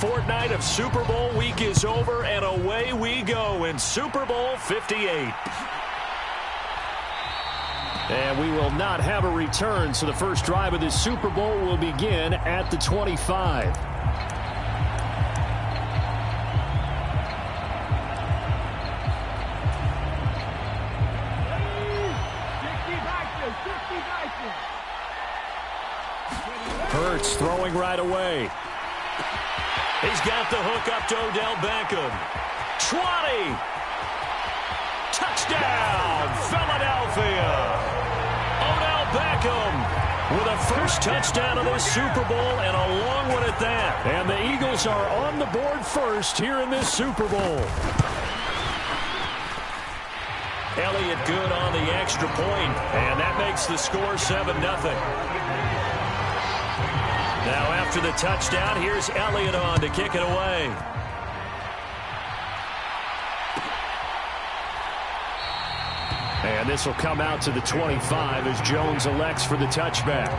fortnight of Super Bowl week is over, and away we go in Super Bowl 58. And we will not have a return, so the first drive of this Super Bowl will begin at the 25. Hurts throwing right away. He's got the hook up to Odell Beckham. 20. Touchdown, Philadelphia. Odell Beckham with a first touchdown of this Super Bowl, and a long one at that. And the Eagles are on the board first here in this Super Bowl. Elliott good on the extra point, and that makes the score 7-0. Now after the touchdown, here's Elliott on to kick it away. And this will come out to the 25 as Jones elects for the touchback.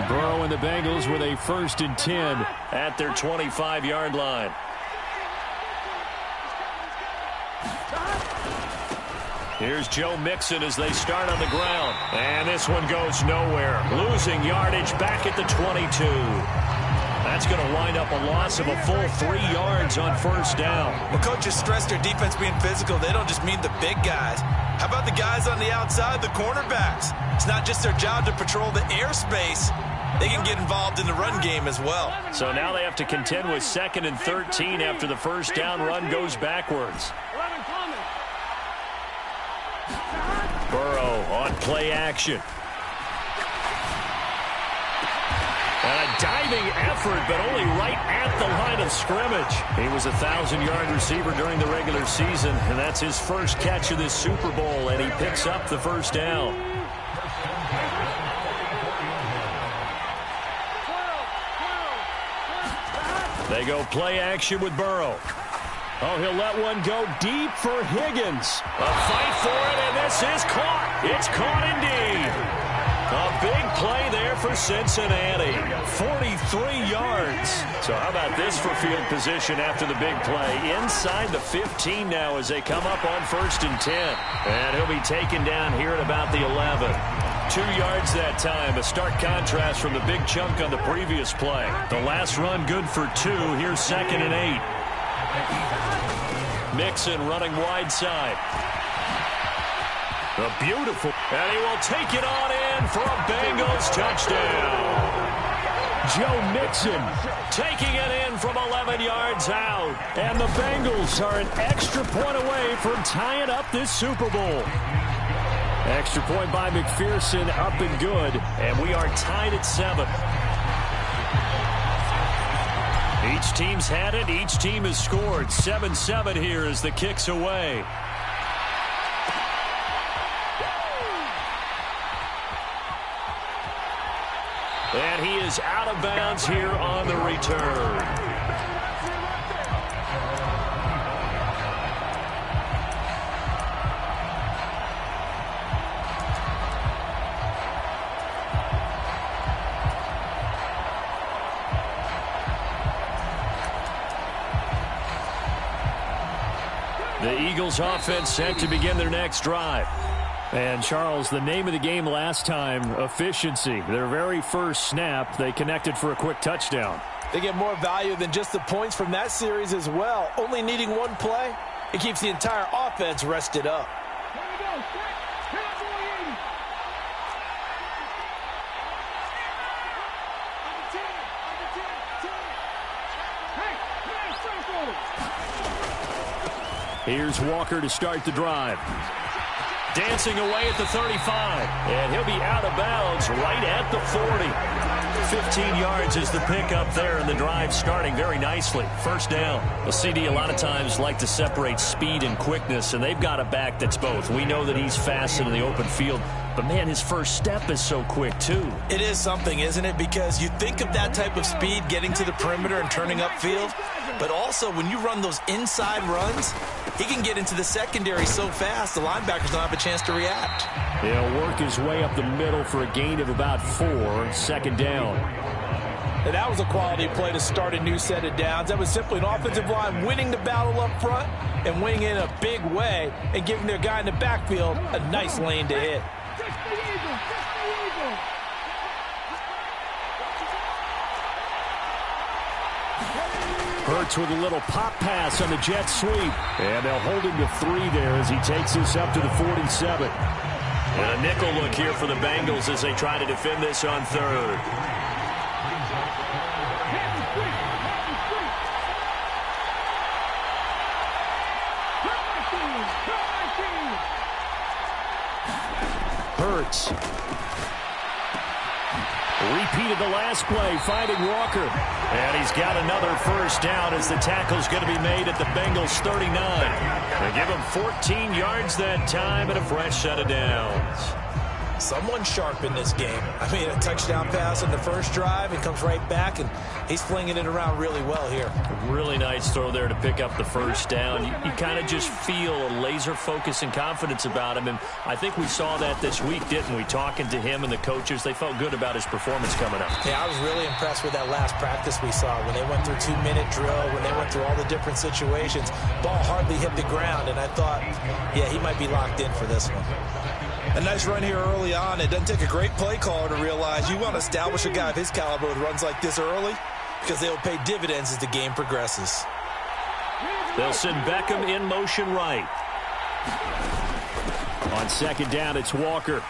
Burrow and the Bengals with a 1st and 10 at their 25-yard line. Here's Joe Mixon as they start on the ground. And this one goes nowhere. Losing yardage back at the 22. That's going to wind up a loss of a full 3 yards on first down. Well, coaches stress their defense being physical. They don't just mean the big guys. How about the guys on the outside, the cornerbacks? It's not just their job to patrol the airspace. They can get involved in the run game as well. So now they have to contend with 2nd and 13 after the first down run goes backwards. Burrow on play action. And a diving effort, but only right at the line of scrimmage. He was a 1,000-yard receiver during the regular season, and that's his first catch of this Super Bowl, and he picks up the first down. They go play action with Burrow. Oh, he'll let one go deep for Higgins. A fight for it, and this is caught. It's caught indeed. A big play there for Cincinnati. 43 yards. So how about this for field position after the big play? Inside the 15 now as they come up on 1st and 10. And he'll be taken down here at about the 11. 2 yards that time. A stark contrast from the big chunk on the previous play. The last run good for 2. Here's 2nd and 8. Mixon running wide side. A beautiful. And he will take it on in for a Bengals touchdown. Joe Mixon taking it in from 11 yards out. And the Bengals are an extra point away from tying up this Super Bowl. Extra point by McPherson, up and good. And we are tied at 7. Each team's had it. Each team has scored. 7-7 here as the kick's away. And he is out of bounds here on the return. The Eagles offense set to begin their next drive. And, Charles, the name of the game last time, efficiency. Their very first snap, they connected for a quick touchdown. They get more value than just the points from that series as well. Only needing one play, it keeps the entire offense rested up. Here's Walker to start the drive. Dancing away at the 35. And he'll be out of bounds right at the 40. 15 yards is the pickup there, and the drive starting very nicely. First down. The CD a lot of times like to separate speed and quickness, and they've got a back that's both. We know that he's fast in the open field. But, man, his first step is so quick, too. It is something, isn't it? Because you think of that type of speed getting to the perimeter and turning upfield, but also when you run those inside runs, he can get into the secondary so fast the linebackers don't have a chance to react. He'll work his way up the middle for a gain of about 4, second down. And that was a quality play to start a new set of downs. That was simply an offensive line winning the battle up front and winning in a big way and giving their guy in the backfield a nice lane to hit. Hurts with a little pop pass on the jet sweep. And they'll hold him to 3 there as he takes this up to the 47. And a nickel look here for the Bengals as they try to defend this on 3rd. Hurts. Repeated the last play, finding Walker. And he's got another first down as the tackle's going to be made at the Bengals 39. They give him 14 yards that time and a fresh set of downs. Someone sharp in this game. I mean, a touchdown pass in the first drive and comes right back, and he's flinging it around really well here. Really nice throw there to pick up the first down. You kind of just feel a laser focus and confidence about him, and I think we saw that this week, didn't we? Talking to him and the coaches, they felt good about his performance coming up. Yeah, I was really impressed with that last practice we saw when they went through 2-minute drill, when they went through all the different situations. Ball hardly hit the ground, and I thought, yeah, he might be locked in for this one. A nice run here early on. It doesn't take a great play caller to realize you want to establish a guy of his caliber with runs like this early because they will pay dividends as the game progresses. They'll send Beckham in motion right. On second down, it's Walker.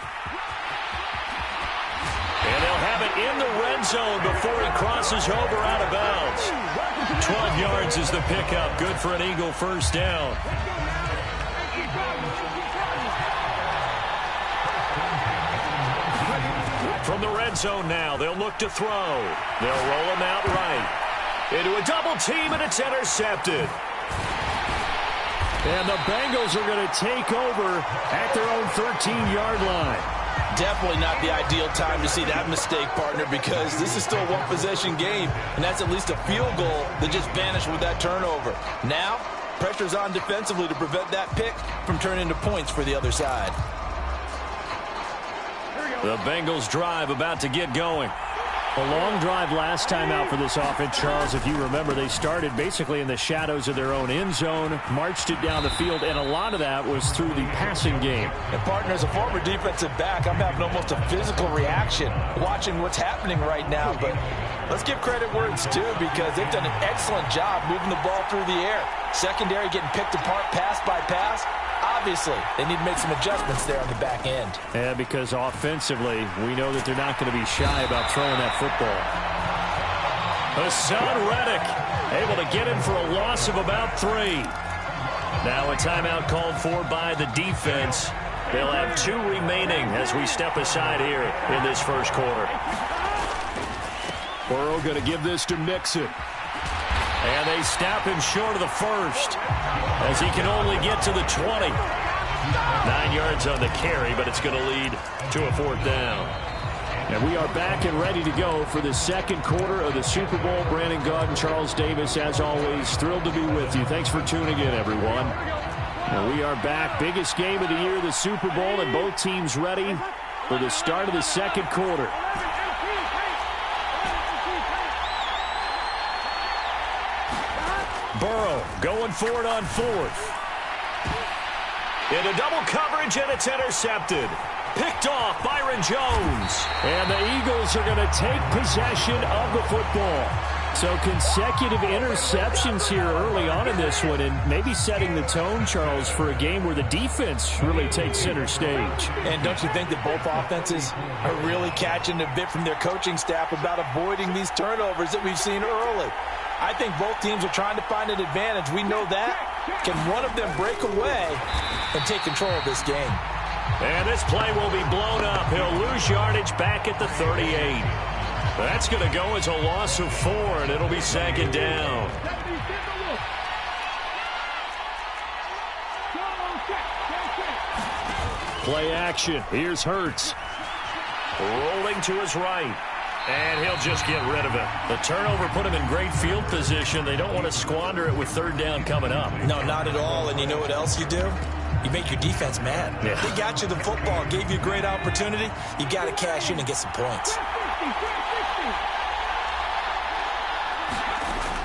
And they'll have it in the red zone before he crosses over out of bounds. 12 yards is the pickup. Good for an Eagle first down. From the red zone now, they'll look to throw. They'll roll him out right. Into a double team, and it's intercepted. And the Bengals are going to take over at their own 13-yard line. Definitely not the ideal time to see that mistake, partner, because this is still a one-possession game, and that's at least a field goal that just vanished with that turnover. Now, pressure's on defensively to prevent that pick from turning into points for the other side. The Bengals drive about to get going. A long drive last time out for this offense, Charles. If you remember, they started basically in the shadows of their own end zone, marched it down the field, and a lot of that was through the passing game. And, partner, as a former defensive back, I'm having almost a physical reaction watching what's happening right now. But let's give credit where it's due because they've done an excellent job moving the ball through the air. Secondary getting picked apart pass by pass. Obviously, they need to make some adjustments there on the back end. Yeah, because offensively, we know that they're not going to be shy about throwing that football. Hassan Reddick able to get him for a loss of about 3. Now a timeout called for by the defense. They'll have 2 remaining as we step aside here in this first quarter. Burrow going to give this to Mixon. And they snap him short of the first as he can only get to the 20. 9 yards on the carry, but it's going to lead to a 4th down. And we are back and ready to go for the second quarter of the Super Bowl. Brandon Gaudin, Charles Davis, as always, thrilled to be with you. Thanks for tuning in, everyone. And we are back. Biggest game of the year, the Super Bowl, and both teams ready for the start of the second quarter. Burrow going for it on 4th. Into double coverage, and it's intercepted. Picked off Byron Jones. And the Eagles are going to take possession of the football. So consecutive interceptions here early on in this one, and maybe setting the tone, Charles, for a game where the defense really takes center stage. And don't you think that both offenses are really catching a bit from their coaching staff about avoiding these turnovers that we've seen early? I think both teams are trying to find an advantage. We know that. Can one of them break away and take control of this game? And this play will be blown up. He'll lose yardage back at the 38. That's going to go as a loss of 4, and it'll be second down. Play action. Here's Hurts. Rolling to his right. And he'll just get rid of it. The turnover put him in great field position. They don't want to squander it with third down coming up. No, not at all. And you know what else you do? You make your defense mad. Yeah. They got you the football, gave you a great opportunity. You got to cash in and get some points.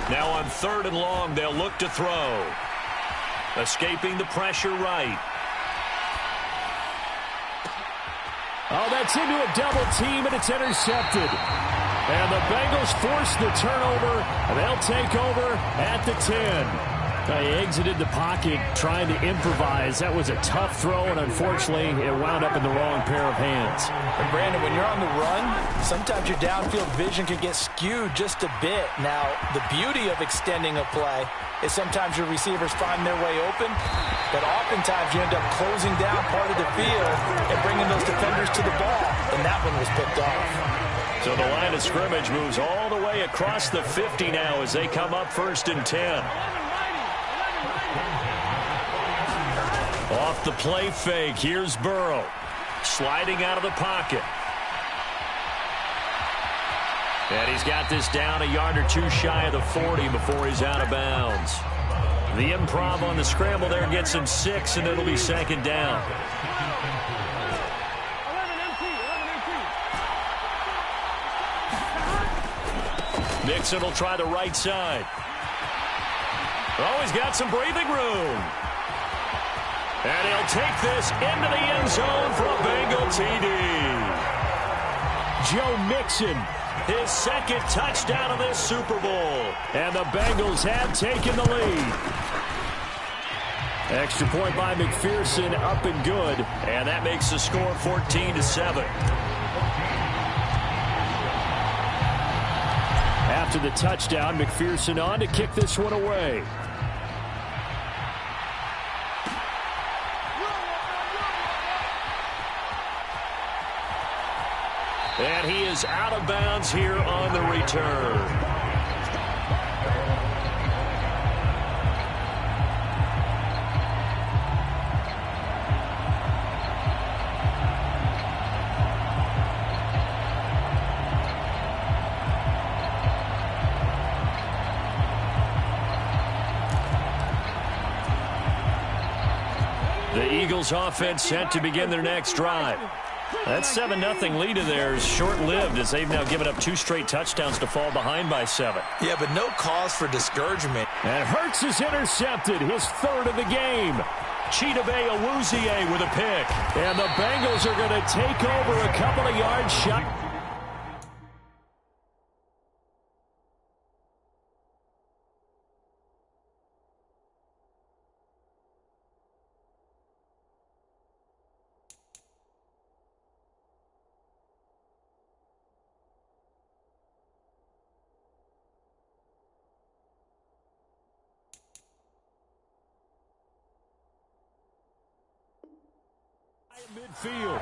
Now on 3rd and long, they'll look to throw. Escaping the pressure right. Oh, that's into a double team, and it's intercepted. And the Bengals force the turnover, and they'll take over at the 10. He exited the pocket trying to improvise. That was a tough throw, and unfortunately, it wound up in the wrong pair of hands. And Brandon, when you're on the run, sometimes your downfield vision can get skewed just a bit. Now, the beauty of extending a play is sometimes your receivers find their way open, but oftentimes you end up closing down part of the field and bringing those defenders to the ball, and that one was picked off. So the line of scrimmage moves all the way across the 50 now as they come up 1st and 10. Off the play fake, here's Burrow. Sliding out of the pocket. And he's got this down a yard or two shy of the 40 before he's out of bounds. The improv on the scramble there gets him 6, and it'll be 2nd down. Mixon will try the right side. Oh, he's got some breathing room. And he'll take this into the end zone for a Bengal TD. Joe Mixon, his 2nd touchdown of this Super Bowl. And the Bengals have taken the lead. Extra point by McPherson, up and good. And that makes the score 14-7. After the touchdown, McPherson on to kick this one away. And he is out of bounds here on the return. The Eagles offense set to begin their next drive. That 7-0 lead of theirs short-lived as they've now given up 2 straight touchdowns to fall behind by 7. Yeah, but no cause for discouragement. And Hurts is intercepted, his 3rd of the game. Chidobe Awuzie with a pick. And the Bengals are going to take over a couple of yards shot. Midfield.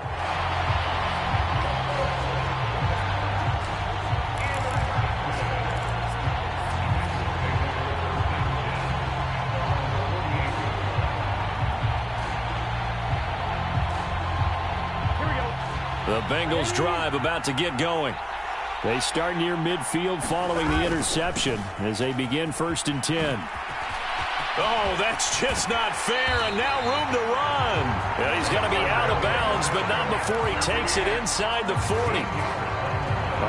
The Bengals drive about to get going. They start near midfield following the interception as they begin 1st and 10. Oh, that's just not fair, and now room to run. Yeah, he's going to be out of bounds, but not before he takes it inside the 40.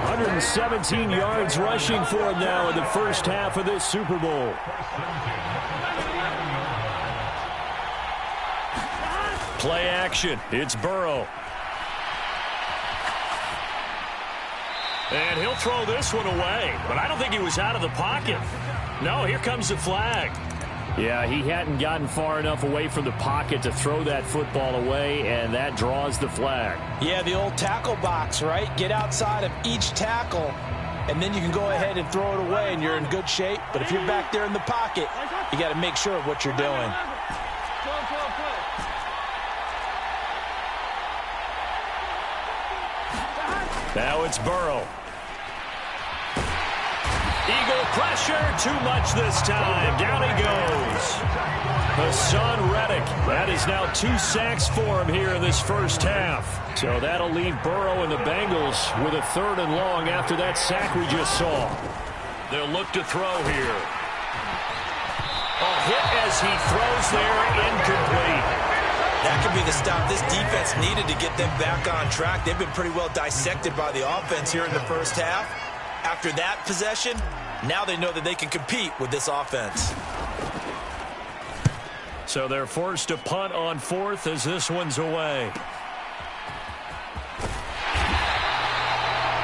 117 yards rushing for him now in the first half of this Super Bowl. Play action. It's Burrow. And he'll throw this one away, but I don't think he was out of the pocket. No, here comes the flag. Yeah, he hadn't gotten far enough away from the pocket to throw that football away, and that draws the flag. Yeah, the old tackle box, right? Get outside of each tackle, and then you can go ahead and throw it away, and you're in good shape. But if you're back there in the pocket, you got to make sure of what you're doing. Now it's Burrow. Eagle pressure, too much this time. Down he goes. Hassan Reddick. That is now 2 sacks for him here in this first half. So that'll leave Burrow and the Bengals with a 3rd and long after that sack we just saw. They'll look to throw here. A hit as he throws there, incomplete. That could be the stop this defense needed to get them back on track. They've been pretty well dissected by the offense here in the first half. After that possession, now they know that they can compete with this offense. So they're forced to punt on 4th as this one's away.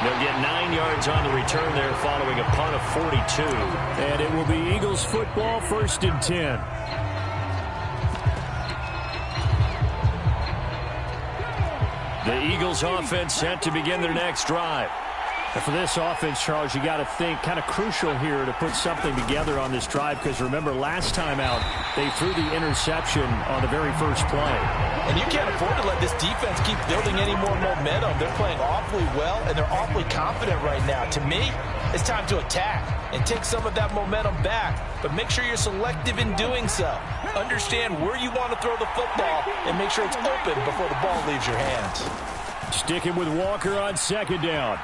They'll get 9 yards on the return there following a punt of 42. And it will be Eagles football, 1st and 10. The Eagles offense set to begin their next drive. And for this offense, Charles, you got to think kind of crucial here to put something together on this drive, because remember last time out they threw the interception on the very first play. And you can't afford to let this defense keep building any more momentum. They're playing awfully well, and they're awfully confident right now. To me, it's time to attack and take some of that momentum back, but make sure you're selective in doing so. Understand where you want to throw the football and make sure it's open before the ball leaves your hands. Sticking with Walker on 2nd down.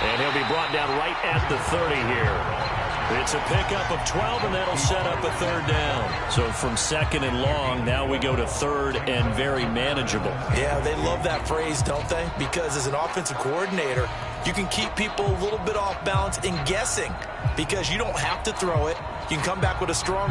And he'll be brought down right at the 30 here. It's a pickup of 12, and that'll set up a 3rd down. So from 2nd and long, now we go to 3rd and very manageable. Yeah, they love that phrase, don't they? Because as an offensive coordinator, you can keep people a little bit off balance and guessing, because you don't have to throw it. You can come back with a strong